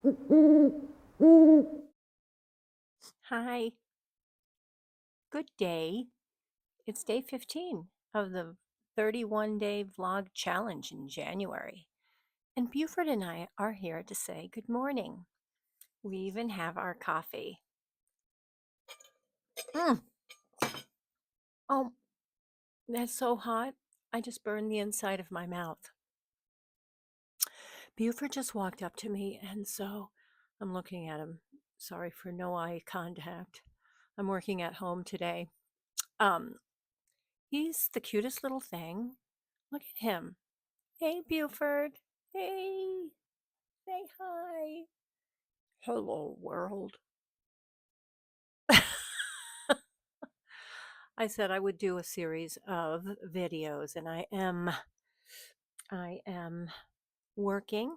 Hi, good day. It's day 15 of the 31-day vlog challenge in January. And Buford and I are here to say good morning. We even have our coffee. Mm. Oh, that's so hot. I just burned the inside of my mouth. Buford just walked up to me, and so I'm looking at him. Sorry for no eye contact. I'm working at home today. Um, he's the cutest little thing. Look at him. Hey, Buford. Hey, say hi. Hello, world. I said I would do a series of videos, and I am working.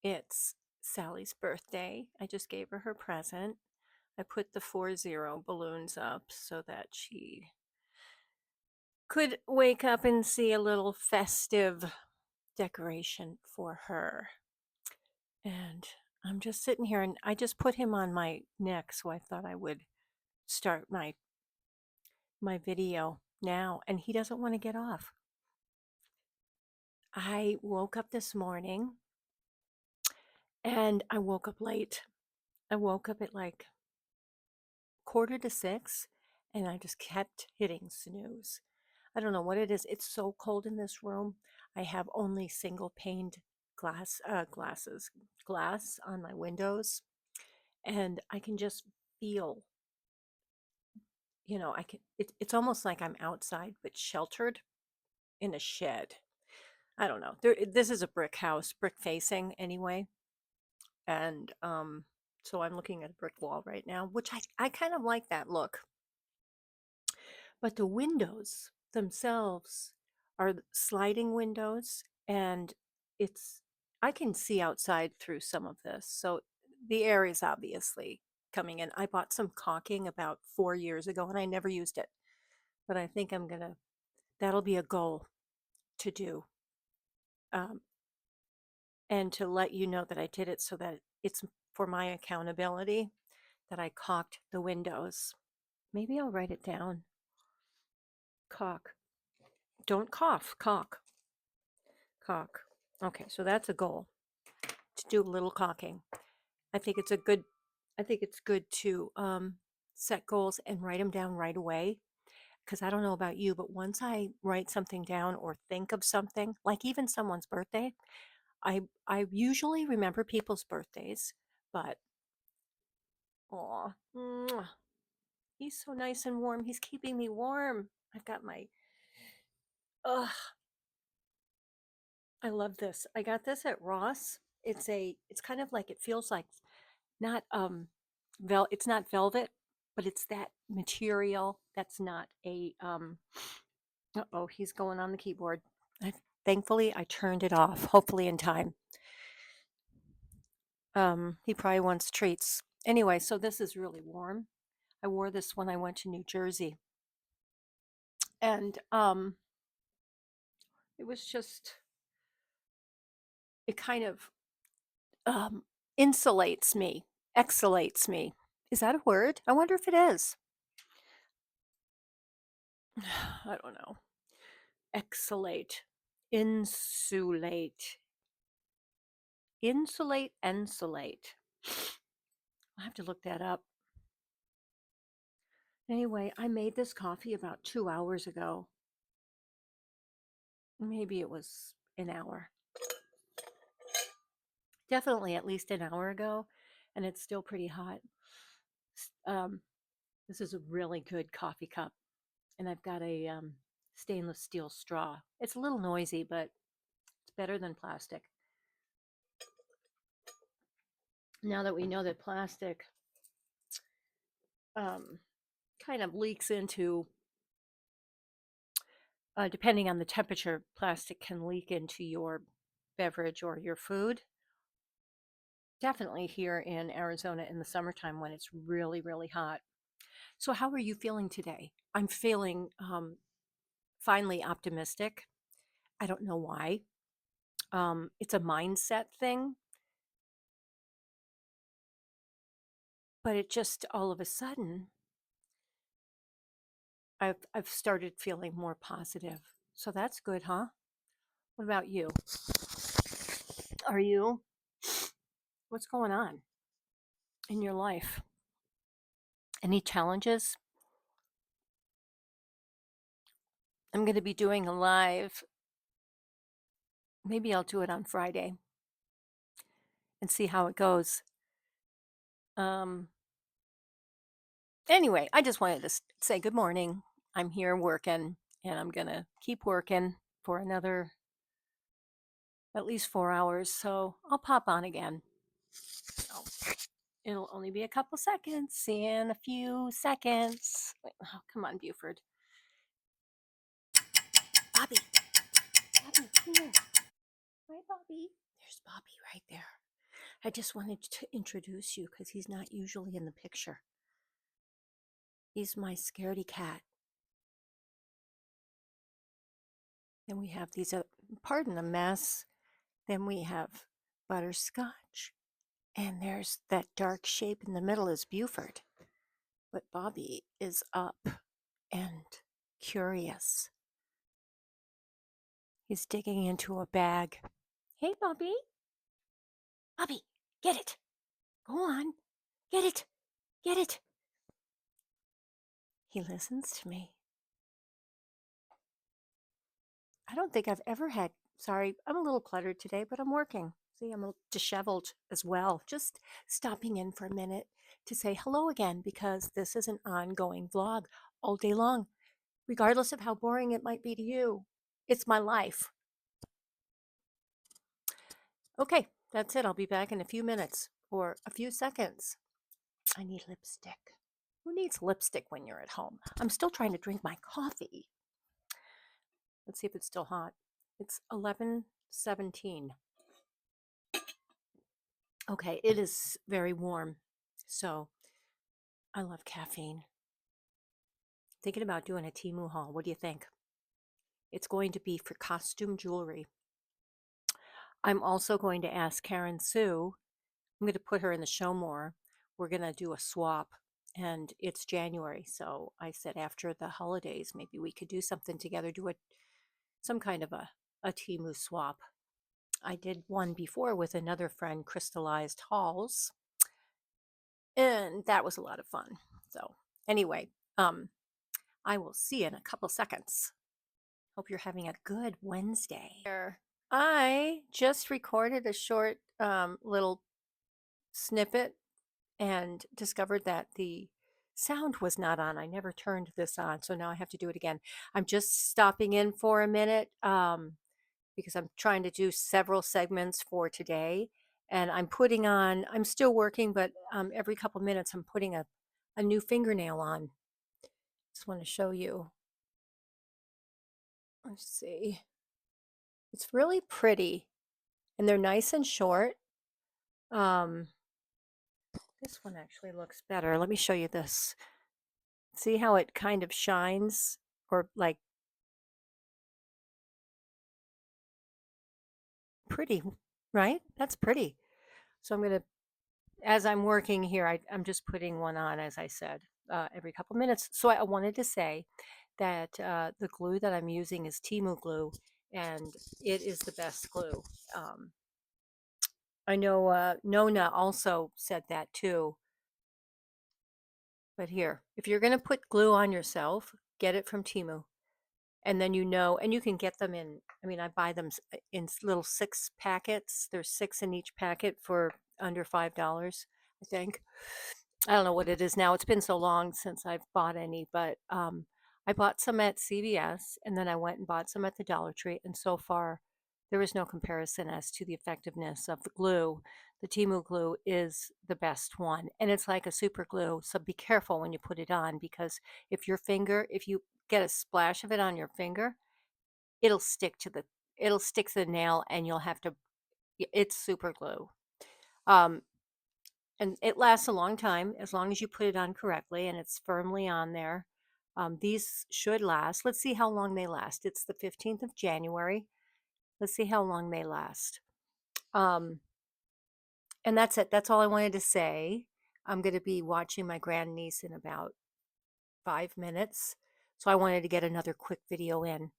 It's Sally's birthday. I just gave her her present. I put the 40 balloons up so that she could wake up and see a little festive decoration for her. And I'm just sitting here, and I just put him on my neck, so I thought I would start my video now, and he doesn't want to get off. I woke up this morning, and I woke up late. I woke up at like 5:45, and I just kept hitting snooze. I don't know what it is. It's so cold in this room. I have only single paned glass on my windows, and I can just feel, it's almost like I'm outside but sheltered in a shed. I don't know. This is a brick house, brick facing anyway. And so I'm looking at a brick wall right now, which I kind of like that look. But the windows themselves are sliding windows, and it's I can see outside through some of this. So the air is obviously coming in. I bought some caulking about 4 years ago, and I never used it. But I think that'll be a goal to do. Um, and to let you know that I did it so that it's for my accountability that I caulked the windows. Maybe I'll write it down. Caulk. Don't cough. Caulk. Caulk. Okay, so that's a goal to do a little caulking. I think it's a good. I think it's good to set goals and write them down right away. Because I don't know about you, but once I write something down or think of something, like even someone's birthday, I usually remember people's birthdays, but oh, he's so nice and warm. He's keeping me warm. I've got my ugh, I love this. I got this at Ross. It's kind of like, it feels like not it's not velvet, but it's that material that's not a uh-oh, he's going on the keyboard. I, Thankfully I turned it off, hopefully in time. He probably wants treats. Anyway, so this is really warm. I wore this when I went to New Jersey, and it was just it kind of um, insulates me, exhalates me. Is that a word? I wonder if it is. I don't know. Exhalate, insulate, insulate, insulate. I have to look that up. Anyway, I made this coffee about 2 hours ago. Maybe it was an hour. Definitely at least an hour ago, and it's still pretty hot. Um, this is a really good coffee cup, and I've got a stainless steel straw. It's a little noisy, but it's better than plastic. Now that we know that plastic um, kind of leaks into, depending on the temperature, plastic can leak into your beverage or your food. Definitely here in Arizona in the summertime when it's really, really hot. So, how are you feeling today? I'm feeling finally optimistic. I don't know why. It's a mindset thing. But it just all of a sudden, I've started feeling more positive. So that's good, huh? What about you? Are you? What's going on in your life? Any challenges? I'm going to be doing a live. Maybe I'll do it on Friday and see how it goes. Um, anyway, I just wanted to say good morning. I'm here working and I'm going to keep working for another at least 4 hours. So I'll pop on again. So it'll only be a couple seconds. See you in a few seconds. Wait, oh, come on, Buford. Bobby. Bobby, here. Hi, Bobby. There's Bobby right there. I just wanted to introduce you because he's not usually in the picture. He's my scaredy cat. Then we have these, pardon the mess. Then we have butterscotch. And there's that dark shape in the middle is Buford. But Bobby is up and curious. He's digging into a bag. Hey, Bobby. Bobby, get it. Go on. Get it. Get it. He listens to me. I don't think I've ever had, sorry, I'm a little cluttered today, but I'm working. See, I'm a little disheveled as well. Just stopping in for a minute to say hello again because this is an ongoing vlog all day long, regardless of how boring it might be to you. It's my life. Okay, that's it. I'll be back in a few minutes or a few seconds. I need lipstick. Who needs lipstick when you're at home? I'm still trying to drink my coffee. Let's see if it's still hot. It's 11:17. Okay, it is very warm. So I love caffeine. Thinking about doing a Temu haul. What do you think? It's going to be for costume jewelry. I'm also going to ask Karen Sue. I'm going to put her in the show more. We're going to do a swap and it's January. So I said after the holidays, maybe we could do something together, do some kind of a Temu swap. I did one before with another friend, Crystallized Halls, and that was a lot of fun. So anyway, I will see you in a couple seconds. Hope you're having a good Wednesday. I just recorded a short little snippet and discovered that the sound was not on. I never turned this on, so now I have to do it again. I'm just stopping in for a minute because I'm trying to do several segments for today. And I'm still working, but every couple minutes I'm putting a new fingernail on. Just want to show you. Let's see. It's really pretty and they're nice and short. Um, this one actually looks better. Let me show you this. See how it kind of shines or like pretty, right? That's pretty. So I'm going to, as I'm working here, I'm just putting one on, as I said, every couple minutes. So I wanted to say that the glue that I'm using is Temu glue, and it is the best glue. I know Nona also said that too. But here, if you're going to put glue on yourself, get it from Temu. And then and you can get them in, I mean, I buy them in little 6 packets. There's 6 in each packet for under $5, I think. I don't know what it is now. It's been so long since I've bought any, but I bought some at CVS and then I went and bought some at the Dollar Tree. And so far, there is no comparison as to the effectiveness of the glue. The Temu glue is the best one, and it's like a super glue. So be careful when you put it on because if you get a splash of it on your finger, it'll stick to the nail, and you'll have to. It's super glue. Um, and it lasts a long time as long as you put it on correctly and it's firmly on there. These should last. Let's see how long they last. It's the 15th of January. Let's see how long they last. And that's it. That's all I wanted to say. I'm going to be watching my grandniece in about 5 minutes. So I wanted to get another quick video in.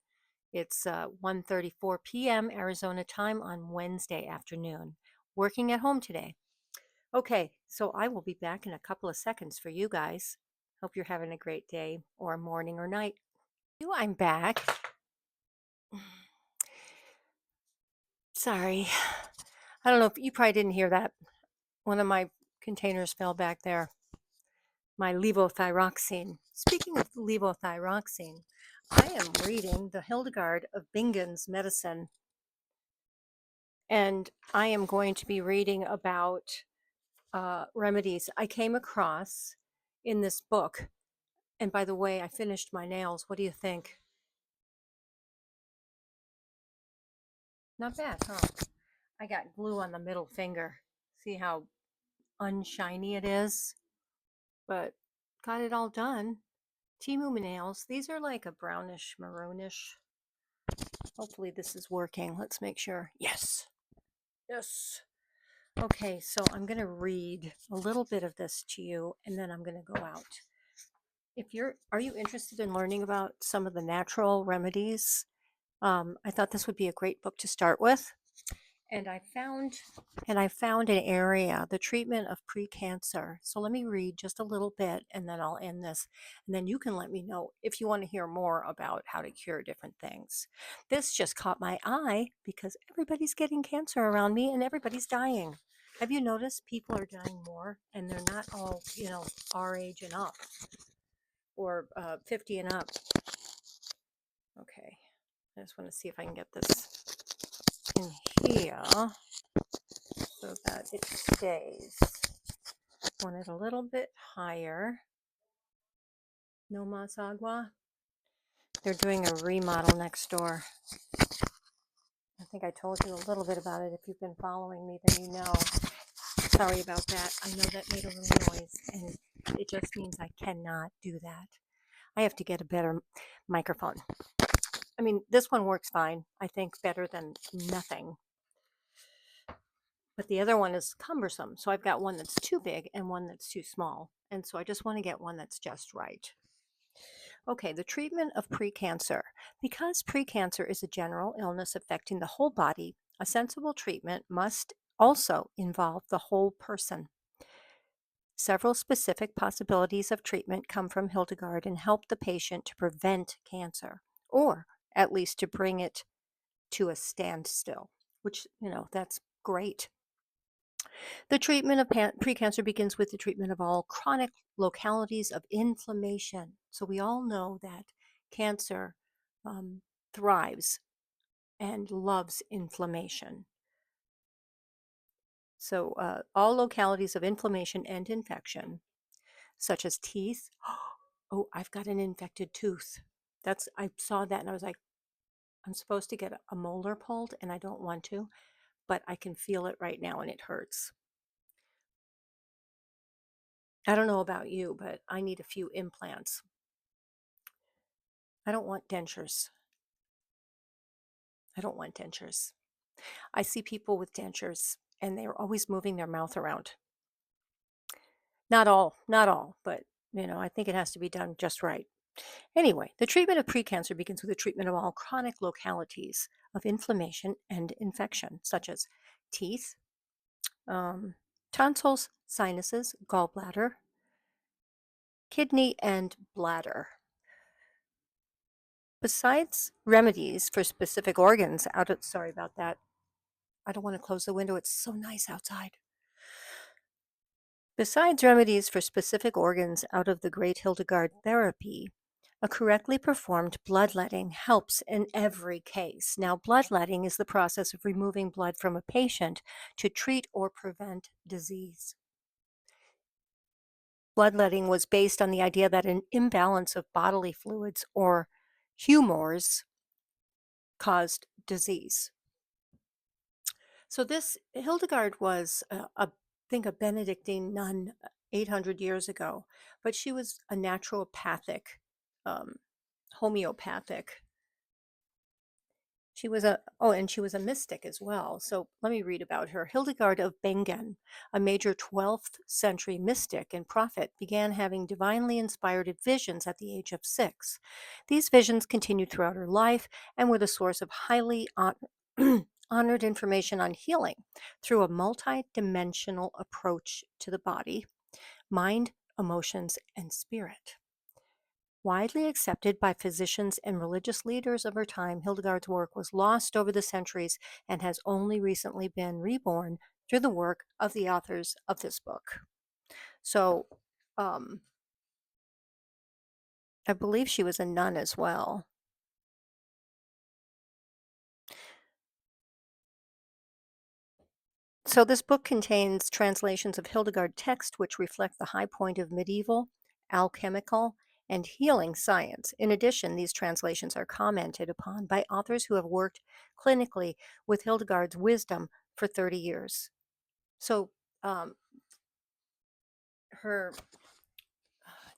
It's 1:34 p.m. Arizona time on Wednesday afternoon. Working at home today. Okay, so I will be back in a couple of seconds for you guys. Hope you're having a great day or morning or night. I'm back. Sorry. I don't know if you probably didn't hear that. One of my containers fell back there. My levothyroxine. Speaking of levothyroxine, I am reading the Hildegard of Bingen's medicine, and I am going to be reading about remedies I came across in this book. And by the way, I finished my nails. What do you think? Not bad, huh? I got glue on the middle finger. See how unshiny it is? But got it all done. Timu nails. These are like a brownish, maroonish. Hopefully this is working. Let's make sure. Yes. Yes. Okay, so I'm going to read a little bit of this to you and then I'm going to go out. Are you interested in learning about some of the natural remedies? I thought this would be a great book to start with. And I found an area, the treatment of precancer. So let me read just a little bit and then I'll end this. And then you can let me know if you want to hear more about how to cure different things. This just caught my eye because everybody's getting cancer around me and everybody's dying. Have you noticed people are dying more and they're not all, our age and up or 50 and up? Okay. I just want to see if I can get this in here so that it stays. Want it a little bit higher. No mas agua. They're doing a remodel next door. I think I told you a little bit about it. If you've been following me, then you know. Sorry about that. I know that made a little noise, and it just means I cannot do that. I have to get a better microphone. I mean, this one works fine. I think better than nothing. But the other one is cumbersome. So I've got one that's too big and one that's too small. And so I just want to get one that's just right. Okay, the treatment of precancer. Because precancer is a general illness affecting the whole body, a sensible treatment must also involve the whole person. Several specific possibilities of treatment come from Hildegard and help the patient to prevent cancer, or at least to bring it to a standstill, which, that's great. The treatment of precancer begins with the treatment of all chronic localities of inflammation. So we all know that cancer thrives and loves inflammation. So all localities of inflammation and infection, such as teeth. Oh, I've got an infected tooth. I saw that and I was like, I'm supposed to get a molar pulled and I don't want to, but I can feel it right now and it hurts. I don't know about you, but I need a few implants. I don't want dentures. I don't want dentures. I see people with dentures and they're always moving their mouth around. Not all, but I think it has to be done just right. Anyway, the treatment of precancer begins with the treatment of all chronic localities of inflammation and infection, such as teeth, tonsils, sinuses, gallbladder, kidney, and bladder. Besides remedies for specific organs sorry about that. I don't want to close the window. It's so nice outside. Besides remedies for specific organs out of the Great Hildegard therapy, a correctly performed bloodletting helps in every case. Now, bloodletting is the process of removing blood from a patient to treat or prevent disease. Bloodletting was based on the idea that an imbalance of bodily fluids or humors caused disease. So this Hildegard was I think a Benedictine nun 800 years ago, but she was a naturopathic, um, homeopathic. And she was a mystic as well. So let me read about her. Hildegard of Bingen, a major 12th century mystic and prophet, began having divinely inspired visions at the age of 6. These visions continued throughout her life and were the source of highly honored information on healing through a multi-dimensional approach to the body, mind, emotions, and spirit. Widely accepted by physicians and religious leaders of her time, Hildegard's work was lost over the centuries and has only recently been reborn through the work of the authors of this book. So, um, I believe she was a nun as well. So, this book contains translations of Hildegard text which reflect the high point of medieval, alchemical, and healing science. In addition, these translations are commented upon by authors who have worked clinically with Hildegard's wisdom for 30 years. So, um, her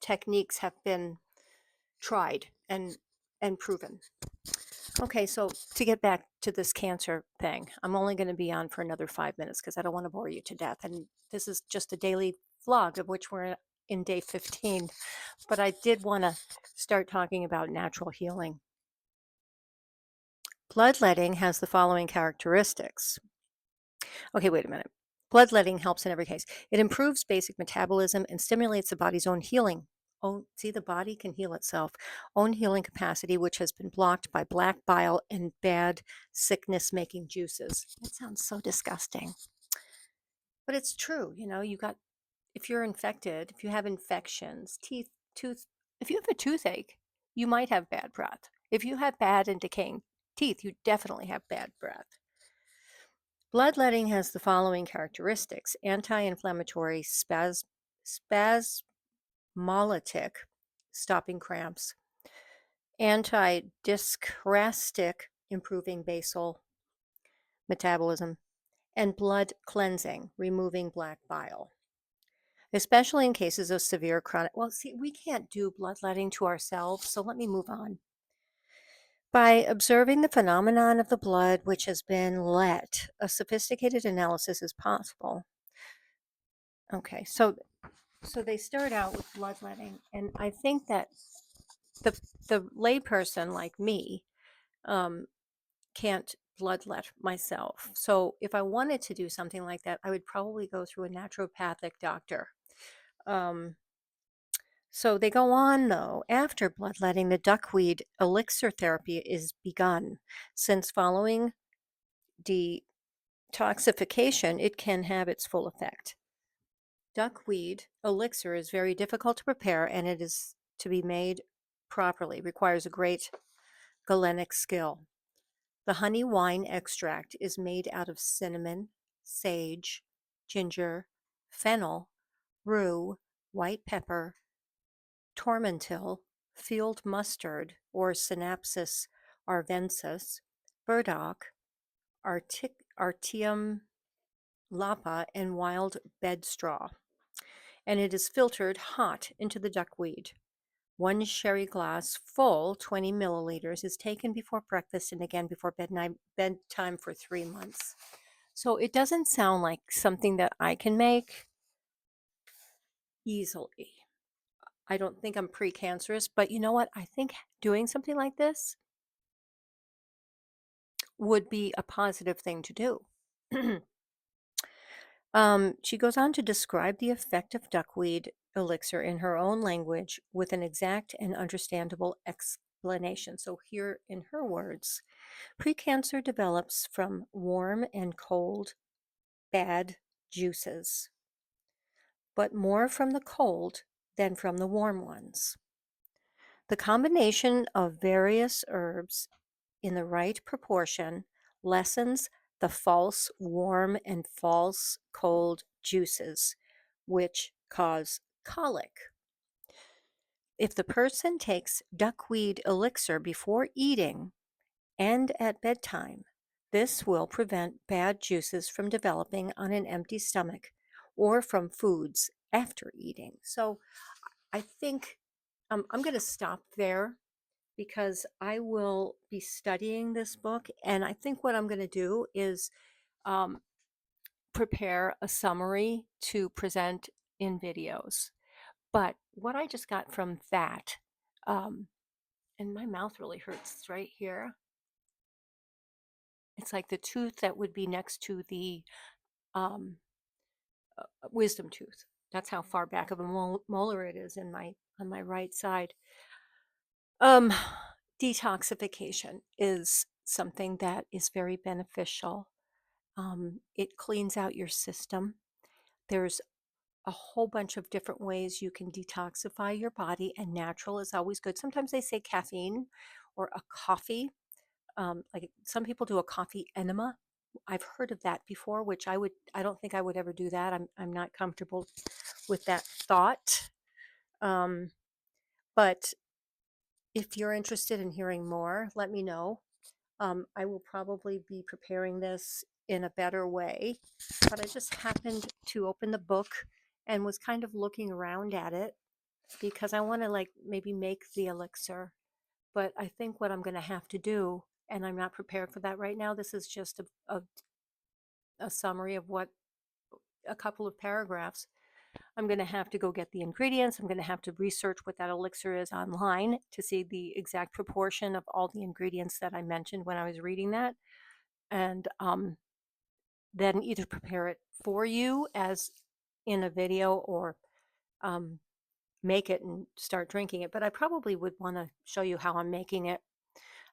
techniques have been tried and proven. Okay, so to get back to this cancer thing, I'm only going to be on for another 5 minutes because I don't want to bore you to death. And this is just a daily vlog of which we're in day 15. But I did want to start talking about natural healing. Bloodletting has the following characteristics. Okay, wait a minute. Bloodletting helps in every case. It improves basic metabolism and stimulates the body's own healing. Oh, see, the body can heal itself. Own healing capacity, which has been blocked by black bile and bad sickness making juices. That sounds so disgusting. But it's true. If you're infected, if you have infections, if you have a toothache, you might have bad breath. If you have bad and decaying teeth, you definitely have bad breath. Bloodletting has the following characteristics: anti-inflammatory, spasmolytic, stopping cramps, anti-dischrastic, improving basal metabolism, and blood cleansing, removing black bile. Especially in cases of severe chronic. Well, see, we can't do bloodletting to ourselves, so let me move on. By observing the phenomenon of the blood which has been let, a sophisticated analysis is possible. Okay, so they start out with bloodletting, and I think that the layperson like me um, can't bloodlet myself. So if I wanted to do something like that, I would probably go through a naturopathic doctor. Um, so they go on though. After bloodletting, the duckweed elixir therapy is begun. Since following detoxification, it can have its full effect. Duckweed elixir is very difficult to prepare and it is to be made properly, requires a great galenic skill. The honey wine extract is made out of cinnamon, sage, ginger, fennel, rue, white pepper, tormentil, field mustard or Synapsis arvensis, burdock, artium lapa, and wild bedstraw. And it is filtered hot into the duckweed. One sherry glass full, 20 milliliters, is taken before breakfast and again before bedtime for 3 months. So it doesn't sound like something that I can make easily. I don't think I'm precancerous, but you know what? I think doing something like this would be a positive thing to do. She goes on to describe the effect of duckweed elixir in her own language with an exact and understandable explanation. So, here in her words, precancer develops from warm and cold, bad juices, but more from the cold than from the warm ones. The combination of various herbs in the right proportion lessens the false warm and false cold juices, which cause colic. If the person takes duckweed elixir before eating and at bedtime, this will prevent bad juices from developing on an empty stomach or from foods after eating. So I think I'm going to stop there because I will be studying this book. And I think what I'm going to do is um, prepare a summary to present in videos. But what I just got from that, um, and my mouth really hurts it's right here. It's like the tooth that would be next to the um, wisdom tooth. That's how far back of a molar it is in my on my right side. Um, Detoxification is something that is very beneficial. It cleans out your system. There's a whole bunch of different ways you can detoxify your body, and natural is always good. Sometimes they say caffeine or a coffee. Like some people do a coffee enema. I've heard of that before, which I don't think I would ever do that. I'm not comfortable with that thought. Um, but if you're interested in hearing more, let me know. I will probably be preparing this in a better way, but I just happened to open the book and was kind of looking around at it because I want to like maybe make the elixir. But I think what I'm going to have to do, and I'm not prepared for that right now, this is just a summary of what a couple of paragraphs. I'm going to have to go get the ingredients. I'm going to have to research what that elixir is online to see the exact proportion of all the ingredients that I mentioned when I was reading that. And then either prepare it for you as in a video or um, make it and start drinking it. But I probably would want to show you how I'm making it.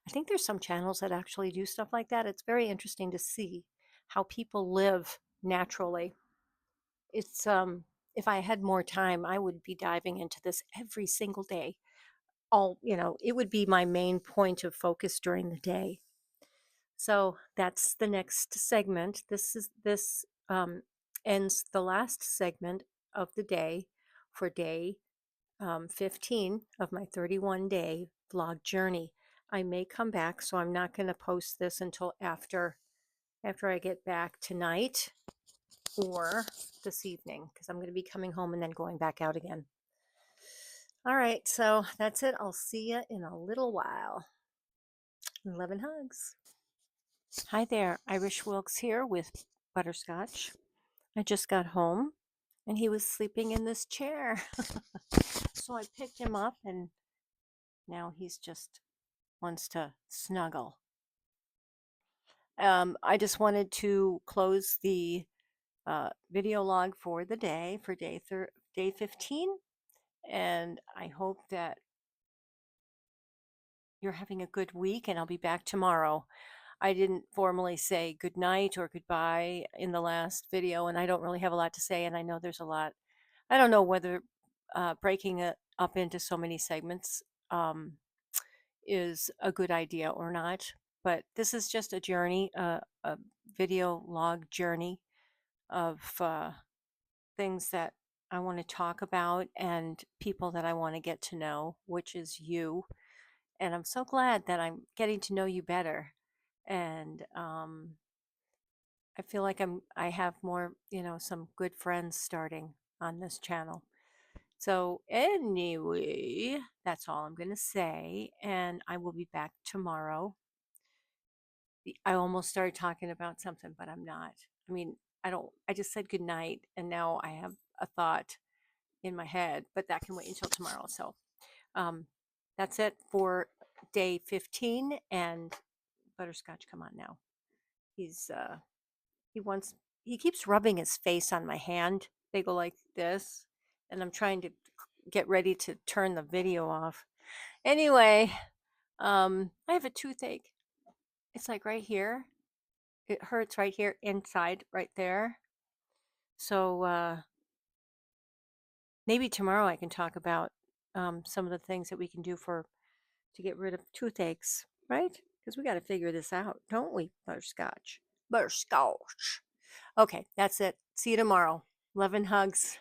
I think there's some channels that actually do stuff like that. It's very interesting to see how people live naturally. It's if I had more time, I would be diving into this every single day. It would be my main point of focus during the day. So that's the next segment. This ends the last segment of the day for day 15 of my 31-day vlog journey. I may come back, so I'm not going to post this until after I get back tonight or this evening because I'm going to be coming home and then going back out again. All right, so that's it. I'll see you in a little while. Love and hugs. Hi there, Irish Wilkes here with Butterscotch. I just got home and he was sleeping in this chair. So I picked him up and now he's just wants to snuggle. I just wanted to close the video log for the day for day 15, and I hope that you're having a good week. And I'll be back tomorrow. I didn't formally say good night or goodbye in the last video, and I don't really have a lot to say. And I know there's a lot. I don't know whether breaking it up into so many segments um, is a good idea or not. But this is just a journey, a video log journey of things that I want to talk about and people that I want to get to know, which is you. And I'm so glad that I'm getting to know you better. And I feel like I have more, some good friends starting on this channel. So anyway, that's all I'm going to say. And I will be back tomorrow. I almost started talking about something, but I'm not. I mean, I just said good night and now I have a thought in my head, but that can wait until tomorrow. So um, that's it for day 15. And Butterscotch, come on now. He's he wants he keeps rubbing his face on my hand. They go like this, and I'm trying to get ready to turn the video off. Anyway, I have a toothache. It's like right here. It hurts right here inside, right there. So maybe tomorrow I can talk about some of the things that we can do to get rid of toothaches, right? Because we got to figure this out, don't we, Butterscotch? Butterscotch. Okay, that's it. See you tomorrow. Love and hugs.